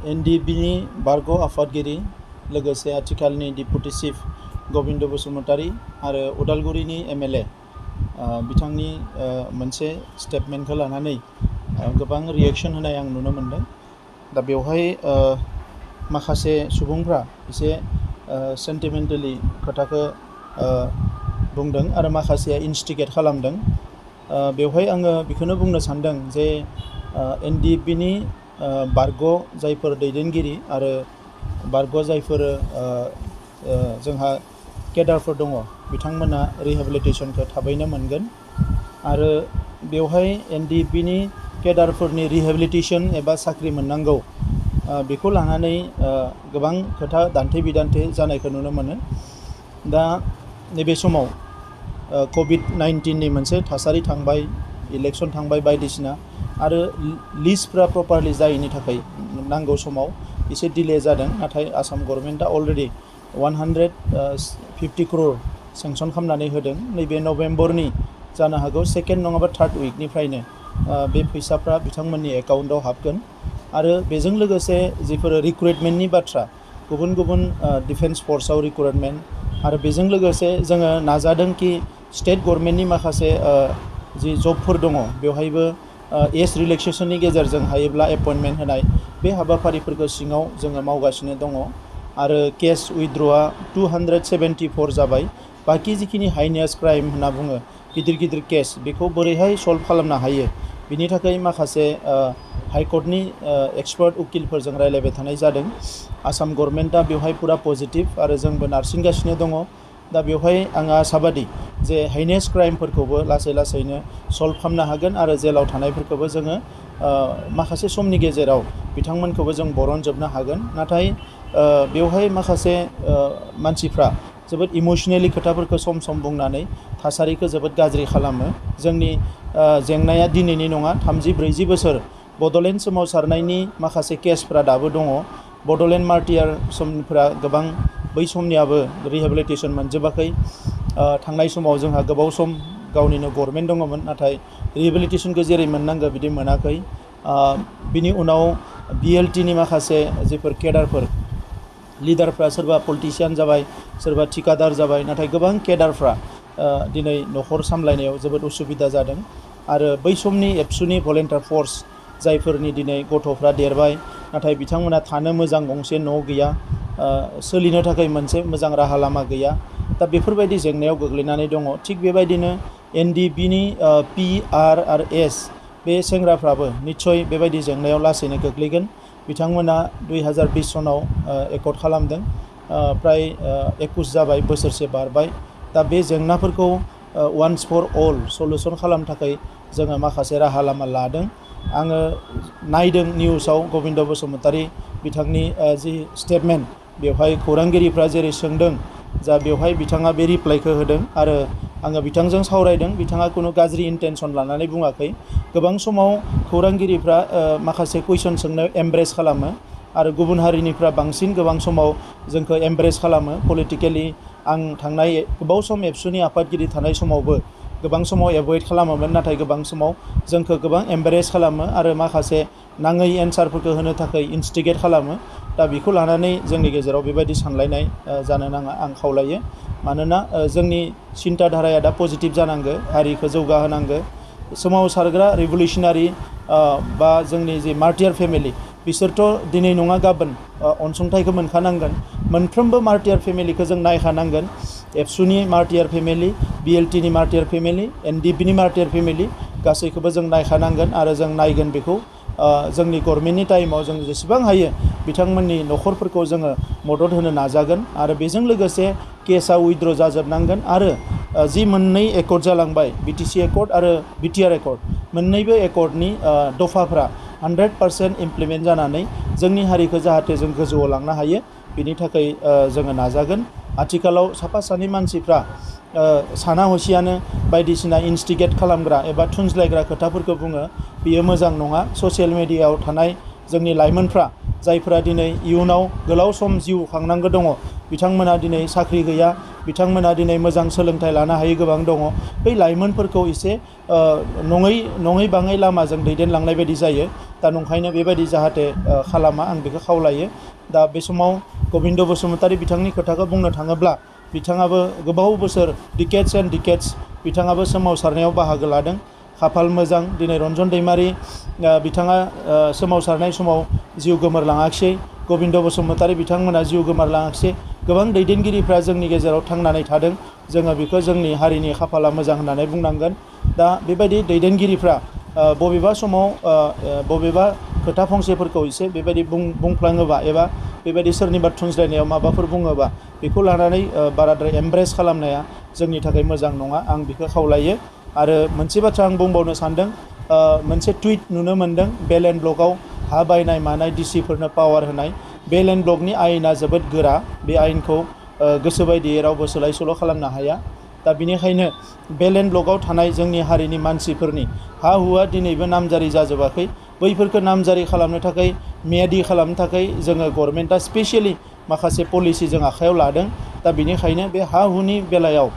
एनडिबिनि बारग' आफादगिरि लोगोसे आथिखालनि डिप्युटि चिफ गबिन्द बसुमतारी आरो उदालगुरिनि एमएलए बिथांनि मोनसे स्टेटमेन्टखौ लानानै गोबां रिएक्शन होनाय आं नुनो मोनदों। दा बेवहाय माखासे सुबुंफ्रा एसे सेन्टिमेन्टेलि खोथाखौ बुंदों आरो माखासेया इन्स्टिगेट खालामदों। बेवहाय आङो बेखौनो बुंनो सानदों जे एनडिबिनि बारग' जायफोर दैदेनगिरि आरो बारग' जायफोर जोंहा केडारफोर दङ बिथांमोना रिहेबिलिटेसनखौ थाबैनो मोनगोन आरो बेवहाय एनडिबिनि केडारफोरनि रिहेबिलिटेसन एबा साख्रि मोननांगौ बेखौ लानानै गोबां खोथा दान्थे बिदान्थे जानायखौ नुनो मोनो। दा नैबे समाव कभिड-19नि मोनसे थासारि थांबाय, इलेक्सन थांबाय बायदिसिना आरो लिस्टफ्रा प्रपारलि जायैनि थाखाय नांगौ समाव एसे डिले जादों। नाथाय आसाम गभर्नमेन्टआ अलरेडि 150 crore सेंसन खालामनानै होदों। नैबे नभेम्बरनि जानो हागौ सेकेन्ड नङाबा थार्ड उइकनिफ्रायनो बे फैसाफ्रा बिथांमोननि एकाउन्टआव हाबगोन आरो बेजों लोगोसे जिफोर रिक्रुइटमेन्टनि बाथ्रा गुबुन गुबुन डिफेन्स फर्सआव रिक्रुइटमेन्ट आरो बेजों लोगोसे जोङो नाजादों कि स्टेट गभर्नमेन्टनि माखासे जि जबफोर दङ बेवहायबो एज रिलेक्सेसननि गेजेरजों हायोब्ला एपइन्टमेन्ट होनाय बे हाबाफारिफोरखौ सिङाव जोङो मावगासिनो दङ आरो केस उइथड्रआ 274 जाबाय। बाखि जिखिनि हाइनेस क्राइम होनना बुङो गिदिर गिदिर केस बेखौ बोरैहाय सल्भ खालामनो हायो बिनि थाखाय माखासे हाइकर्टनि एक्सपार्ट उकिलफोरजों रायलायबाय थानाय जादों। आसाम गभर्नमेन्टआ बेवहाय पुरा पजिटिभ आरो जोंबो नारसिनगासिनो दङ। दा बेवहाय आङो आसाबादि जे हाइनेस क्राइमफोरखौबो लासै लासैनो सल्भ खालामनो हागोन आरो जेलाव थानायफोरखौबो जोङो माखासे समनि गेजेराव बिथांमोनखौबो जों बरनजोबनो हागोन। नाथाय बेवहाय माखासे मानसिफ्रा जोबोद इमोसनेलि खोथाफोरखौ सम सम बुंनानै थासारिखौ जोबोद गाज्रि खालामो। जोंनि जेंनाया दिनैनि नङा, 30-40 बोसोर बड'लेण्ड सोमावसारनायनि माखासे केसफ्रा दाबो दङ। बड'लेण्ड मार्टियार समफ्रा गोबां बै समनियाबो रिहेबिलिटेसन मोनजोबाखै। थांनाय समाव जोंहा गोबाव सम गावनिनो गभर्नमेन्ट दङमोन नाथाय रिहेबिलिटेसनखौ जेरै मोननांगौ बिदि मोनाखै। बिनि उनाव बिएलटिनि माखासे जिफोर केडारफोर लिडारफ्रा सोरबा पलिटिशियान जाबाय, सोरबा थिकादार जाबाय, नाथाय गोबां केडारफ्रा दिनै न'खर सामलायनायाव जोबोद उसुबिदा जादों आरो बै समनि एबसुनि भलेन्टियार फर्स जायफोरनि दिनै गथ'फ्रा देरबाय नाथाय बिथांमोना थानो मोजां गंसे न' गैया, सोलिनो थाखाय मोनसे मोजां राहा लामा गैया। दा बेफोरबायदि जेंनायाव गोग्लैनानै दङ। थिग बेबायदिनो एनडिबिनि PR आरो S बे सेंग्राफ्राबो निस्सय बेबायदि जेंनायाव लासैनो गोग्लैगोन। बिथांमोना 2020 सनाव एकर्ड खालामदों, प्राय 21 जाबाय, बोसोरसे बारबाय। दा बे जेंनाफोरखौ वान्स फर अल सलुसन खालामनो थाखाय जोङो माखासे राहा लामा लादों। आङो नायदों निउसाव गबिन्द बसुमतारी बिथांनि जि स्टेटमेन्ट बेवहाय खौरांगिरिफ्रा जेरै सोंदों जा बेवहाय बिथाङा बे रिप्लाइखौ होदों आरो आङो बिथांजों सावरायदों। बिथाङा खुनु गाज्रि इन्टेनसन लानानै बुङाखै। गोबां समाव खौरांगिरिफ्रा माखासे कुइसन सोंनायाव एमब्रेस खालामो आरो गुबुन हारिनिफ्रा बांसिन गोबां समाव जोंखौ एमब्रेस खालामो पलिटिकेलि। आं थांनाय गोबाव सम एबसुनि आफादगिरि थानाय समावबो गोबां समाव एभयड खालामोमोन, नाथाय गोबां समाव जोंखौ गोबां एमब्रेस खालामो आरो माखासे नाङै एन्सारफोरखौ होनो थाखाय इन्स्टिगेट खालामो। दा बेखौ लानानै जोंनि गेजेराव बेबायदि सानलायनाय जानो नाङा आं खावलायो। मानोना जोंनि सिन्था धाराया दा पजिटिभ जानांगौ, हारिखौ जौगाहोनांगौ। सोमावसारग्रा रिभलिउसनारि बा जोंनि जि मार्टियार फेमिलि बिसोरथ' दिनै नङा गाबोन अनसुंथाइखौ मोनखानांगोन। मोनफ्रोमबो मार्टियार फेमिलिखौ जों नायखानांगोन। एबसुनि मार्टियार फेमिलि, बिएलटिनि मार्टियार फेमिलि, एनडिबिनि मार्टियार फेमिलि गासैखौबो जों नायखानांगोन आरो जों नायगोन बेखौ। जोंनि गभर्नमेन्टनि टाइमाव जों जेसेबां हायो बिथांमोननि न'खरफोरखौ जोङो मदद होनो नाजागोन आरो बेजों लोगोसे केसआ उइथड्र जाजोबनांगोन आरो जि मोननै एकर्ड जालांबाय, बिटिसि एकर्ड आरो बिटिआर एकर्ड, मोननैबो एकर्डनि दफाफ्रा 100% इमप्लिमेन्ट जानानै जोंनि हारिखौ जाहाथे जों गोजौआव लांनो हायो बिनि थाखाय जोङो नाजागोन। आथिखालाव साफा सानै मानसिफ्रा साना हसियानो बायदिसिना इन्स्टिगेट खालामग्रा एबा थुनज्लायग्रा खोथाफोरखौ बुङो, बियो मोजां नङा। ससियेल मिडियायाव थानाय जोंनि लाइमोनफ्रा जायफ्रा दिनै इयुनाव गोलाव सम जिउ खांनांगौ दङ बिथांमोना दिनै साख्रि गैया, बिथांमोना दिनै मोजां सोलोंथाइ लानो हायै गोबां दङ। बै लाइमोनफोरखौ एसे नङै बाङै लामाजों दैदेनलांनाय बायदि जायो। दा नंखायनो बेबायदि जाहाथे खालामा, आं बेखौ खावलायो। दा बे समाव गबिन्द बसुमतारी बिथांनि खोथाखौ बुंनो थाङोब्ला बिथाङाबो गोबाव बोसोर डिकेड्स एन्ड डिकेड्स बिथाङाबो सोमावसारनायाव बाहागो लादों। खाफाल मोजां दिनै रन्जन दैमारि बिथाङा सोमावसारनाय समाव जिउ गोमोरलाङाखिसै, गबिन्द बसुमतारी बिथांमोना जिउ गोमोरलाङाखिसै। गोबां दैदेनगिरिफ्रा जोंनि गेजेराव थांनानै थादों। जोङो बेखौ जोंनि हारिनि खाफाला मोजां होननानै बुंनांगोन। दा बेबायदि दैदेनगिरिफ्रा बबेबा समाव बबेबा खोथा फंसेफोरखौ एसे बेबायदि बुंफ्लाङोबा एबा बेबायदि सोरनिबा थुनज्लायनायाव माबाफोर बुङोबा बेखौ लानानै बाराद्राय एमब्रेस खालामनाया जोंनि थाखाय मोजां नङा, आं बेखौ खावलायो। आरो मोनसे बाथ्रा आं बुंबावनो सानदों, मोनसे टुइट नुनो मोनदों बेल एन्ड ब्लकआव हा बायनाय मानाय डिसिफोरनो पावार होनाय। बेल एन्ड ब्लकनि आयेना जोबोद गोरा, बे आयेनखौ गोसो बायदियै रावबो सोलाय सोल' खालामनो हाया। दा बिनिखायनो बेल एन्ड ब्लकआव थानाय जोंनि हारिनि मानसिफोरनि हा हुआ दिनैबो नामजारि जाजोबाखै। बैफोरखौ नामजारि खालामनो थाखाय, मियादि खालामनो थाखाय जोङो गभर्नमेन्टआ स्पेसियेलि माखासे पलिसि जों आखायाव लादों। दा बिनिखायनो बे हा हुनि बेलायाव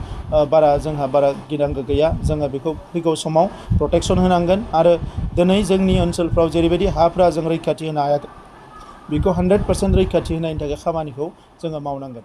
जोंहा बारा गिनांगौ गैया। जोङो बेखौ फैगौ समाव प्रटेक्सन होनांगोन। आरो दिनै जोंनि ओनसोलफ्राव जेरैबायदि हाफ्रा जों रैखाथि होनो हायाखै, बेखौ 100% रैखाथि होनायनि थाखाय खामानिखौ जोङो मावनांगोन।